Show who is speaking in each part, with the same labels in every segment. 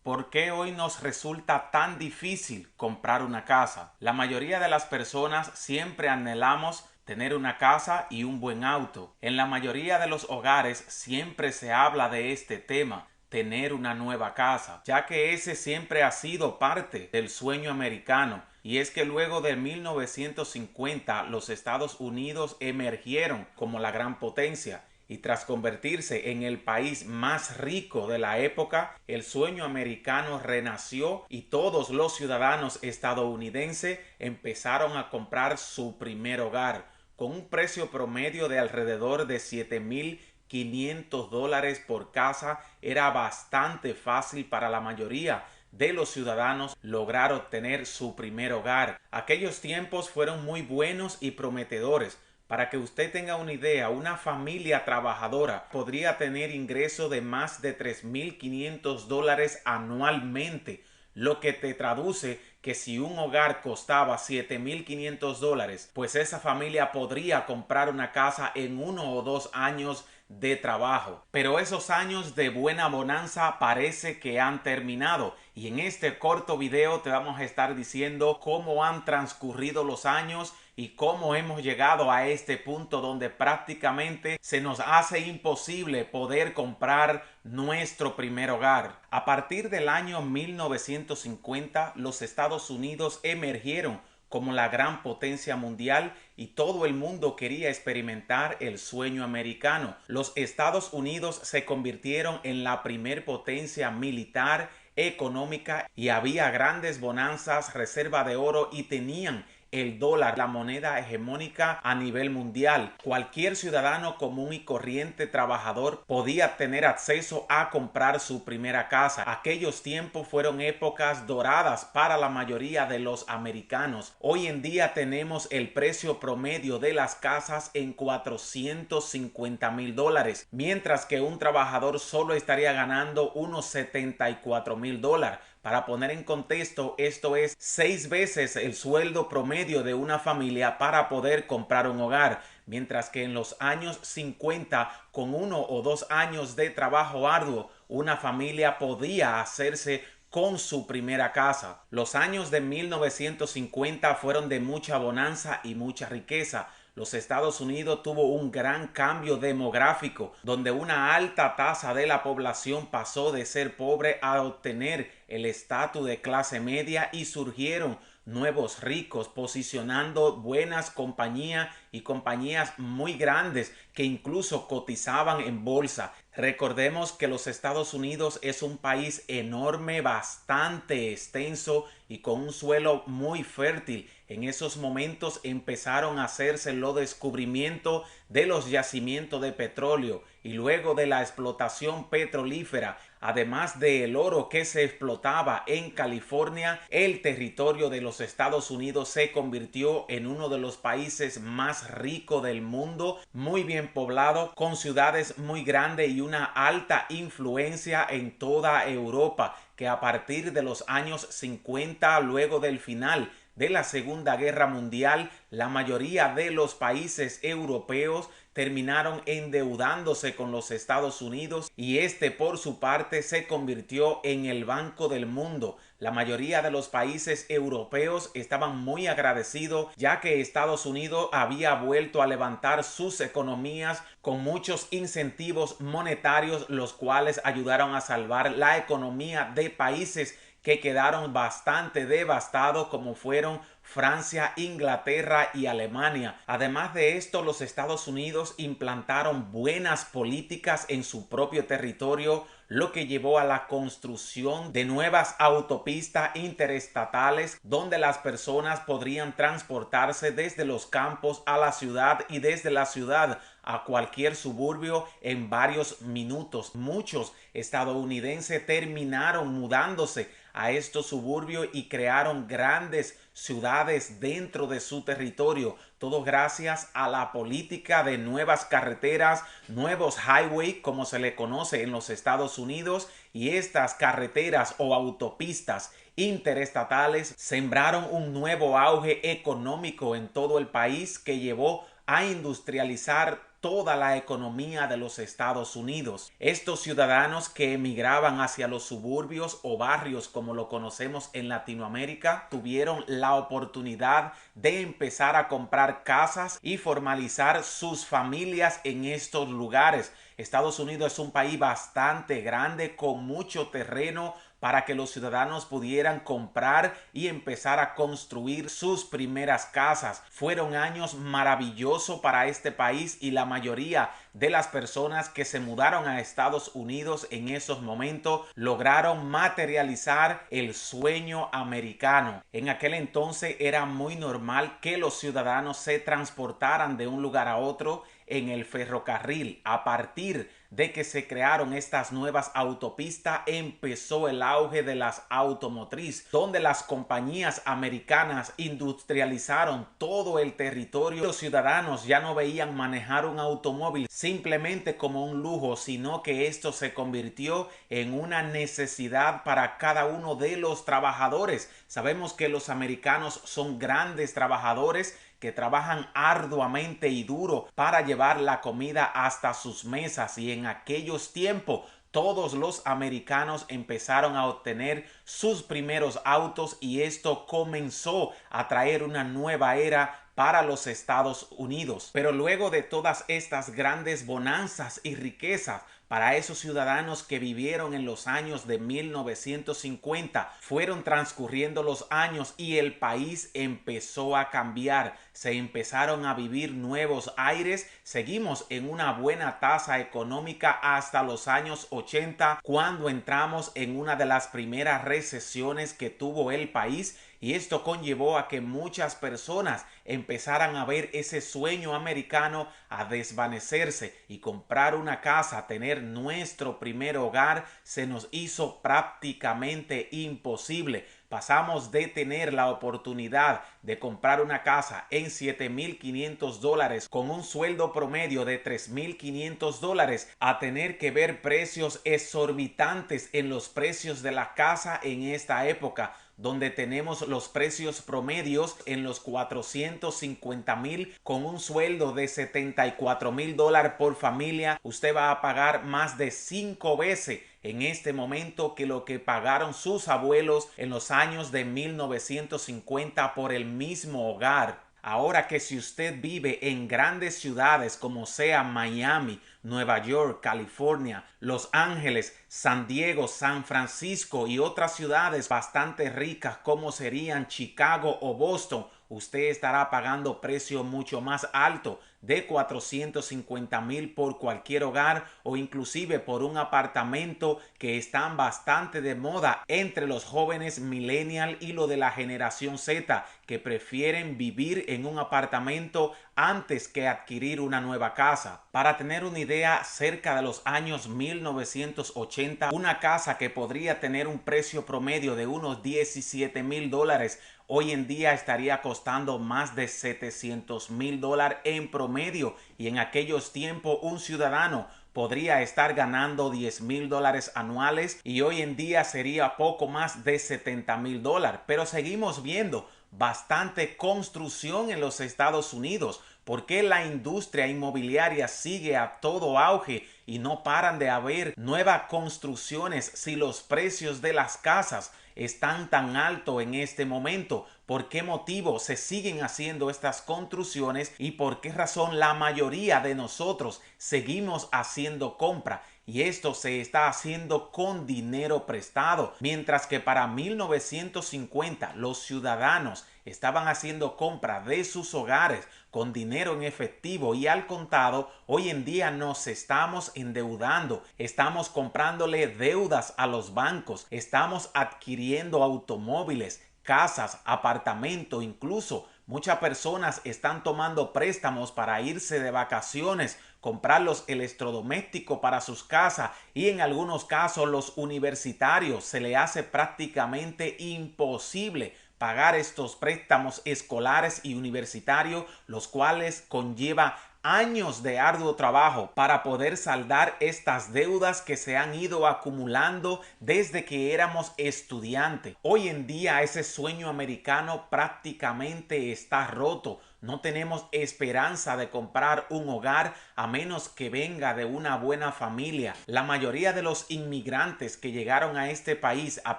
Speaker 1: ¿Por qué hoy nos resulta tan difícil comprar una casa? La mayoría de las personas siempre anhelamos tener una casa y un buen auto. En la mayoría de los hogares siempre se habla de este tema, tener una nueva casa, ya que ese siempre ha sido parte del sueño americano. Y es que luego de 1950 los Estados Unidos emergieron como la gran potencia. Y tras convertirse en el país más rico de la época, el sueño americano renació y todos los ciudadanos estadounidenses empezaron a comprar su primer hogar con un precio promedio de alrededor de $7,500 por casa. Era bastante fácil para la mayoría de los ciudadanos lograr obtener su primer hogar. Aquellos tiempos fueron muy buenos y prometedores. Para que usted tenga una idea, una familia trabajadora podría tener ingresos de más de $3,500 anualmente, lo que te traduce que si un hogar costaba $7,500, pues esa familia podría comprar una casa en 1 o 2 años de trabajo. Pero esos años de buena bonanza parece que han terminado, y en este corto video te vamos a estar diciendo cómo han transcurrido los años y cómo hemos llegado a este punto donde prácticamente se nos hace imposible poder comprar nuestro primer hogar. A partir del año 1950, los Estados Unidos emergieron como la gran potencia mundial y todo el mundo quería experimentar el sueño americano. Los Estados Unidos se convirtieron en la primer potencia militar, económica, y había grandes bonanzas, reserva de oro, y tenían el dólar, la moneda hegemónica a nivel mundial. Cualquier ciudadano común y corriente trabajador podía tener acceso a comprar su primera casa. Aquellos tiempos fueron épocas doradas para la mayoría de los americanos. Hoy en día tenemos el precio promedio de las casas en $450,000, mientras que un trabajador solo estaría ganando unos $74,000. Para poner en contexto, esto es 6 veces el sueldo promedio de una familia para poder comprar un hogar, mientras que en los años 50, con 1 o 2 años de trabajo arduo, una familia podía hacerse con su primera casa. Los años de 1950 fueron de mucha bonanza y mucha riqueza. Los Estados Unidos tuvo un gran cambio demográfico, donde una alta tasa de la población pasó de ser pobre a obtener el estatus de clase media, y surgieron nuevos ricos posicionando buenas compañías y compañías muy grandes que incluso cotizaban en bolsa. Recordemos que los Estados Unidos es un país enorme, bastante extenso y con un suelo muy fértil. En esos momentos empezaron a hacerse los descubrimientos de los yacimientos de petróleo y luego de la explotación petrolífera, además del oro que se explotaba en California. El territorio de los Estados Unidos se convirtió en uno de los países más ricos del mundo, muy bien poblado, con ciudades muy grandes y una alta influencia en toda Europa, que a partir de los años 50, luego del final de la Segunda Guerra Mundial, la mayoría de los países europeos terminaron endeudándose con los Estados Unidos, y este por su parte se convirtió en el Banco del Mundo. La mayoría de los países europeos estaban muy agradecidos, ya que Estados Unidos había vuelto a levantar sus economías con muchos incentivos monetarios, los cuales ayudaron a salvar la economía de países que quedaron bastante devastados, como fueron Francia, Inglaterra y Alemania. Además de esto, los Estados Unidos implantaron buenas políticas en su propio territorio, lo que llevó a la construcción de nuevas autopistas interestatales donde las personas podrían transportarse desde los campos a la ciudad y desde la ciudad a cualquier suburbio en varios minutos. Muchos estadounidenses terminaron mudándose a estos suburbios y crearon grandes ciudades dentro de su territorio, todo gracias a la política de nuevas carreteras, nuevos highways como se le conoce en los Estados Unidos. Y estas carreteras o autopistas interestatales sembraron un nuevo auge económico en todo el país, que llevó a industrializar toda la economía de los Estados Unidos. Estos ciudadanos que emigraban hacia los suburbios o barrios como lo conocemos en Latinoamérica tuvieron la oportunidad de empezar a comprar casas y formalizar sus familias en estos lugares. Estados Unidos es un país bastante grande con mucho terreno para que los ciudadanos pudieran comprar y empezar a construir sus primeras casas. Fueron años maravillosos para este país y la mayoría de las personas que se mudaron a Estados Unidos en esos momentos lograron materializar el sueño americano. En aquel entonces era muy normal que los ciudadanos se transportaran de un lugar a otro en el ferrocarril. A partir de que se crearon estas nuevas autopistas, empezó el auge de las automotrices, donde las compañías americanas industrializaron todo el territorio. Los ciudadanos ya no veían manejar un automóvil simplemente como un lujo, sino que esto se convirtió en una necesidad para cada uno de los trabajadores. Sabemos que los americanos son grandes trabajadores que trabajan arduamente y duro para llevar la comida hasta sus mesas, y en aquellos tiempos todos los americanos empezaron a obtener sus primeros autos y esto comenzó a traer una nueva era para los Estados Unidos. Pero luego de todas estas grandes bonanzas y riquezas para esos ciudadanos que vivieron en los años de 1950, fueron transcurriendo los años y el país empezó a cambiar. Se empezaron a vivir nuevos aires. Seguimos en una buena tasa económica hasta los años 80, cuando entramos en una de las primeras recesiones que tuvo el país. Y esto conllevó a que muchas personas empezaran a ver ese sueño americano a desvanecerse, y comprar una casa, tener nuestro primer hogar, se nos hizo prácticamente imposible. Pasamos de tener la oportunidad de comprar una casa en $7,500 con un sueldo promedio de $3,500 a tener que ver precios exorbitantes en los precios de la casa en esta época, donde tenemos los precios promedios en los 450,000 con un sueldo de $74,000 por familia. Usted va a pagar más de 5 veces en este momento que lo que pagaron sus abuelos en los años de 1950 por el mismo hogar. Ahora que si usted vive en grandes ciudades como sea Miami, Nueva York, California, Los Ángeles, San Diego, San Francisco y otras ciudades bastante ricas como serían Chicago o Boston, usted estará pagando precio mucho más alto de 450,000 por cualquier hogar, o inclusive por un apartamento que están bastante de moda entre los jóvenes millennial y lo de la generación Z, que prefieren vivir en un apartamento antes que adquirir una nueva casa. Para tener una idea, cerca de los años 1980, una casa que podría tener un precio promedio de unos $17,000 hoy en día estaría costando más de $700,000 en promedio, y en aquellos tiempos un ciudadano podría estar ganando $10,000 anuales y hoy en día sería poco más de $70,000. Pero seguimos viendo bastante construcción en los Estados Unidos. ¿Por qué la industria inmobiliaria sigue a todo auge y no paran de haber nuevas construcciones si los precios de las casas están tan altos en este momento? ¿Por qué motivo se siguen haciendo estas construcciones y por qué razón la mayoría de nosotros seguimos haciendo compra? Y esto se está haciendo con dinero prestado, mientras que para 1950 los ciudadanos estaban haciendo compra de sus hogares con dinero en efectivo y al contado. Hoy en día nos estamos endeudando, estamos comprándole deudas a los bancos, estamos adquiriendo automóviles, casas, apartamentos, incluso muchas personas están tomando préstamos para irse de vacaciones, comprar los electrodomésticos para sus casas, y en algunos casos los universitarios se le hace prácticamente imposible pagar estos préstamos escolares y universitarios, los cuales conlleva años de arduo trabajo para poder saldar estas deudas que se han ido acumulando desde que éramos estudiantes. Hoy en día ese sueño americano prácticamente está roto. no tenemos esperanza de comprar un hogar a menos que venga de una buena familia. La mayoría de los inmigrantes que llegaron a este país a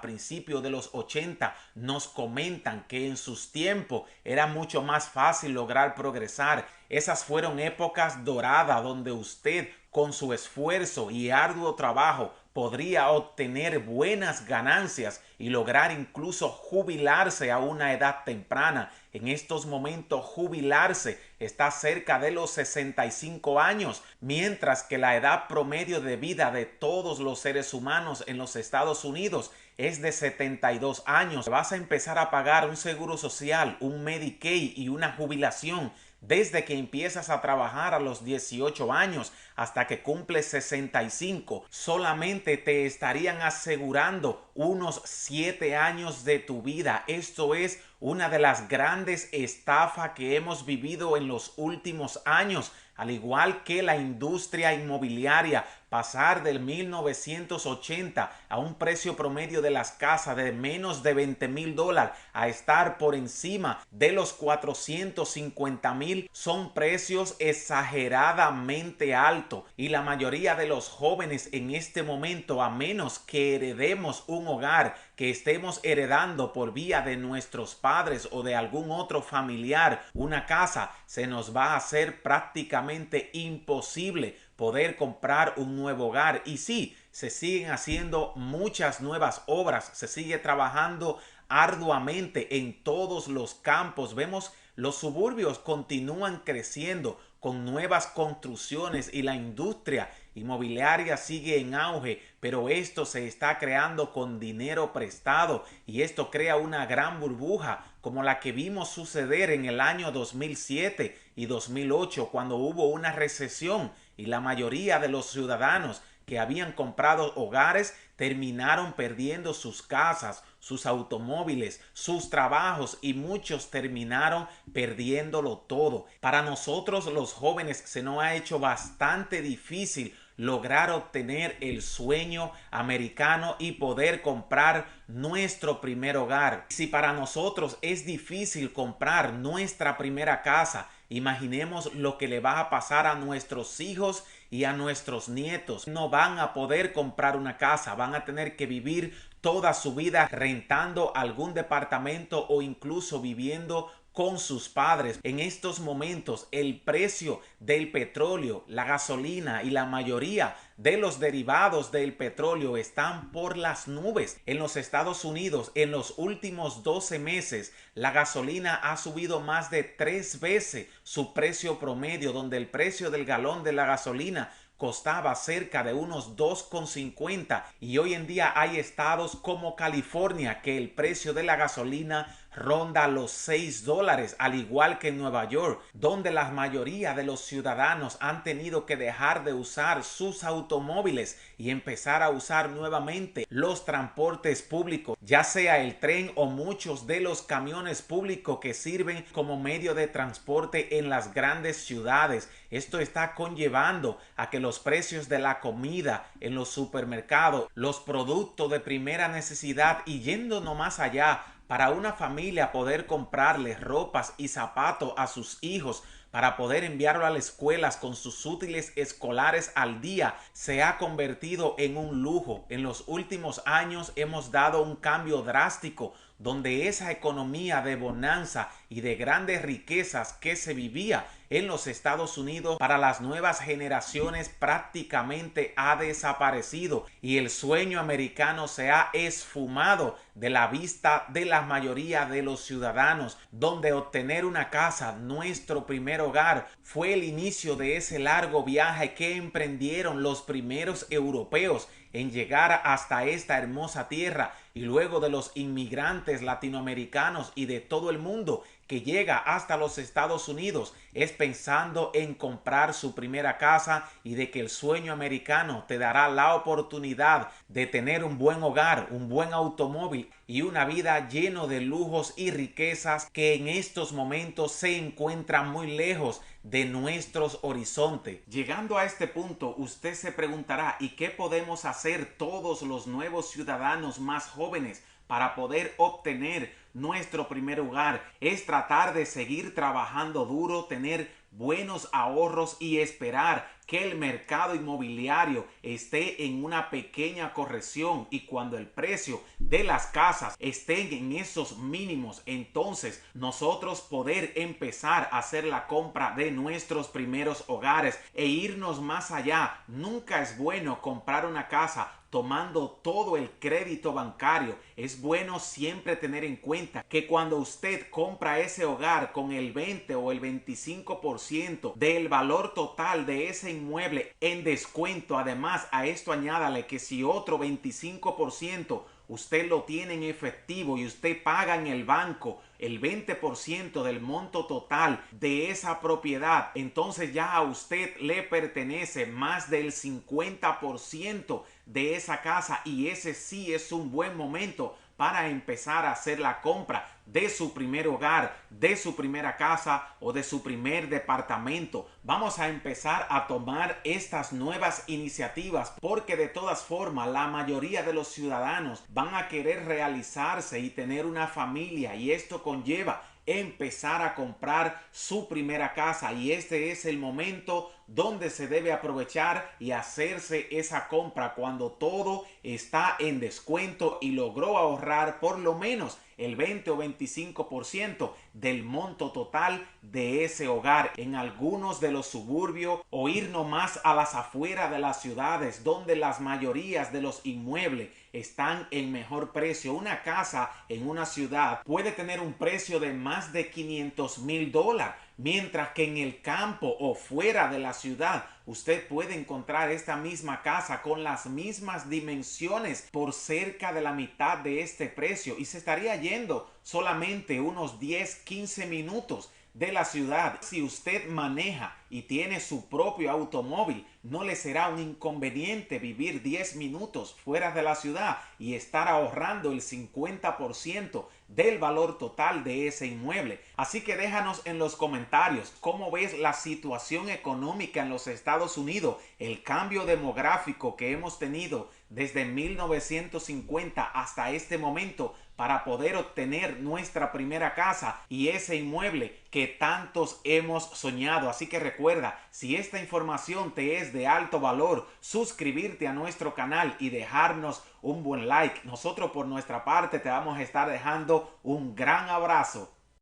Speaker 1: principios de los 80 nos comentan que en sus tiempos era mucho más fácil lograr progresar. Esas fueron épocas doradas donde usted, con su esfuerzo y arduo trabajo, podría obtener buenas ganancias y lograr incluso jubilarse a una edad temprana. En estos momentos jubilarse está cerca de los 65 años, mientras que la edad promedio de vida de todos los seres humanos en los Estados Unidos es de 72 años. Vas a empezar a pagar un seguro social, un Medicaid y una jubilación desde que empiezas a trabajar a los 18 años hasta que cumples 65. Solamente te estarían asegurando unos 7 años de tu vida. Esto es una de las grandes estafas que hemos vivido en los últimos años. Al igual que la industria inmobiliaria, pasar del 1980 a un precio promedio de las casas de menos de $20,000 a estar por encima de los 450,000 son precios exageradamente altos, y la mayoría de los jóvenes en este momento, a menos que heredemos un hogar, que estemos heredando por vía de nuestros padres o de algún otro familiar una casa, se nos va a hacer prácticamente imposible poder comprar un nuevo hogar. Y sí, se siguen haciendo muchas nuevas obras, se sigue trabajando arduamente en todos los campos. Vemos los suburbios continúan creciendo con nuevas construcciones y la industria inmobiliaria sigue en auge, pero esto se está creando con dinero prestado y esto crea una gran burbuja como la que vimos suceder en el año 2007 y 2008, cuando hubo una recesión y la mayoría de los ciudadanos que habían comprado hogares terminaron perdiendo sus casas, sus automóviles, sus trabajos, y muchos terminaron perdiéndolo todo. Para nosotros los jóvenes se nos ha hecho bastante difícil lograr obtener el sueño americano y poder comprar nuestro primer hogar. Si para nosotros es difícil comprar nuestra primera casa, imaginemos lo que le va a pasar a nuestros hijos y a nuestros nietos. No van a poder comprar una casa, van a tener que vivir toda su vida rentando algún departamento o incluso viviendo con sus padres. En estos momentos el precio del petróleo, la gasolina y la mayoría de los derivados del petróleo están por las nubes. En los Estados Unidos, en los últimos 12 meses, la gasolina ha subido más de 3 veces su precio promedio, donde el precio del galón de la gasolina costaba cerca de unos 2,50, y hoy en día hay estados como California que el precio de la gasolina ronda los $6, al igual que en Nueva York, donde la mayoría de los ciudadanos han tenido que dejar de usar sus automóviles y empezar a usar nuevamente los transportes públicos, ya sea el tren o muchos de los camiones públicos que sirven como medio de transporte en las grandes ciudades. Esto está conllevando a que los precios de la comida en los supermercados, los productos de primera necesidad, y yendo no más allá, para una familia poder comprarles ropas y zapatos a sus hijos para poder enviarlo a las escuelas con sus útiles escolares al día, se ha convertido en un lujo. En los últimos años hemos dado un cambio drástico, donde esa economía de bonanza y de grandes riquezas que se vivía en los Estados Unidos para las nuevas generaciones prácticamente ha desaparecido, y el sueño americano se ha esfumado de la vista de la mayoría de los ciudadanos, donde obtener una casa, nuestro primer hogar, fue el inicio de ese largo viaje que emprendieron los primeros europeos en llegar hasta esta hermosa tierra, y luego de los inmigrantes latinoamericanos y de todo el mundo que llega hasta los Estados Unidos, es pensando en comprar su primera casa, y de que el sueño americano te dará la oportunidad de tener un buen hogar, un buen automóvil y una vida lleno de lujos y riquezas que en estos momentos se encuentran muy lejos de nuestros horizontes. Llegando a este punto, usted se preguntará: ¿y qué podemos hacer todos los nuevos ciudadanos más jóvenes para poder obtener nuestro primer hogar es tratar de seguir trabajando duro, tener buenos ahorros y esperar que el mercado inmobiliario esté en una pequeña corrección, y cuando el precio de las casas estén en esos mínimos, entonces nosotros poder empezar a hacer la compra de nuestros primeros hogares e irnos más allá. Nunca es bueno comprar una casa tomando todo el crédito bancario. Es bueno siempre tener en cuenta que cuando usted compra ese hogar con el 20 o el 25% del valor total de ese inmueble en descuento, además a esto añádale que si otro 25% usted lo tiene en efectivo y usted paga en el banco el 20% del monto total de esa propiedad, entonces ya a usted le pertenece más del 50% de esa casa, y ese sí es un buen momento para empezar a hacer la compra de su primer hogar, de su primera casa o de su primer departamento. Vamos a empezar a tomar estas nuevas iniciativas porque de todas formas la mayoría de los ciudadanos van a querer realizarse y tener una familia, y esto conlleva empezar a comprar su primera casa, y este es el momento donde se debe aprovechar y hacerse esa compra cuando todo está en descuento y logró ahorrar por lo menos el 20 o 25% del monto total de ese hogar en algunos de los suburbios, o irnos más a las afueras de las ciudades donde las mayorías de los inmuebles están en mejor precio. Una casa en una ciudad puede tener un precio de más de $500,000, mientras que en el campo o fuera de la ciudad usted puede encontrar esta misma casa con las mismas dimensiones por cerca de la mitad de este precio, y se estaría yendo solamente unos 10-15 minutos de la ciudad. Si usted maneja y tiene su propio automóvil, no le será un inconveniente vivir 10 minutos fuera de la ciudad y estar ahorrando el 50% del valor total de ese inmueble. Así que déjanos en los comentarios cómo ves la situación económica en los Estados Unidos, el cambio demográfico que hemos tenido desde 1950 hasta este momento para poder obtener nuestra primera casa y ese inmueble que tantos hemos soñado. Así que recuerda, si esta información te es de alto valor, suscribirte a nuestro canal y dejarnos un buen like. Nosotros por nuestra parte te vamos a estar dejando un gran abrazo.